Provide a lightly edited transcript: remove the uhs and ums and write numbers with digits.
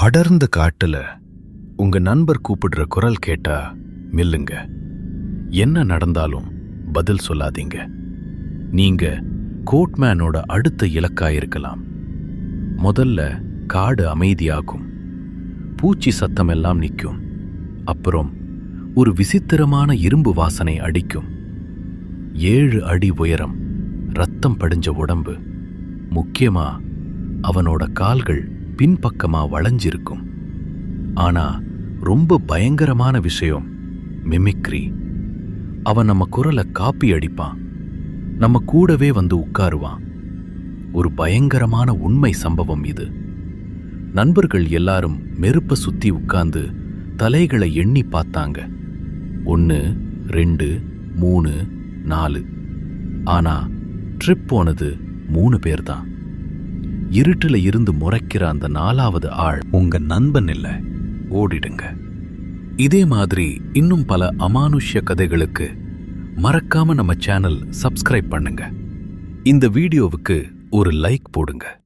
அடர்ந்த காட்டுல உங்க நண்பர் கூப்பிடுற குரல் கேட்டா மில்லுங்க. என்ன நடந்தாலும் பதில் சொல்லாதீங்க. நீங்க கோட்மேனோட அடுத்த இலக்காயிருக்கலாம். முதல்ல காடு அமைதியாகும், பூச்சி சத்தமெல்லாம் நிற்கும். அப்புறம் ஒரு விசித்திரமான இரும்பு வாசனை அடிக்கும். 7 அடி உயரம், ரத்தம் படிஞ்ச உடம்பு, முக்கியமா அவனோட கால்கள் பின்பக்கமா வளைஞ்சிருக்கும். ஆனா ரொம்ப பயங்கரமான விஷயம் மிமிக்ரி. அவன் நம்ம குரலை காப்பி அடிப்பான், நம்ம கூடவே வந்து உட்காருவான். ஒரு பயங்கரமான உண்மை சம்பவம் இது. நண்பர்கள் எல்லாரும் நெருப்ப சுத்தி உட்கார்ந்து தலைகளை எண்ணி பார்த்தாங்க. 1 2 3 4. ஆனா ட்ரிப் போனது 3 பேர் தான். இருட்டுல இருந்து முறைக்கிற அந்த 4வது ஆள் உங்க நண்பன் இல்ல. ஓடிடுங்க. இதே மாதிரி இன்னும் பல அமானுஷ்ய கதைகளுக்கு மறக்காம நம்ம சேனல் சப்ஸ்கிரைப் பண்ணுங்க. இந்த வீடியோவுக்கு ஒரு லைக் போடுங்க.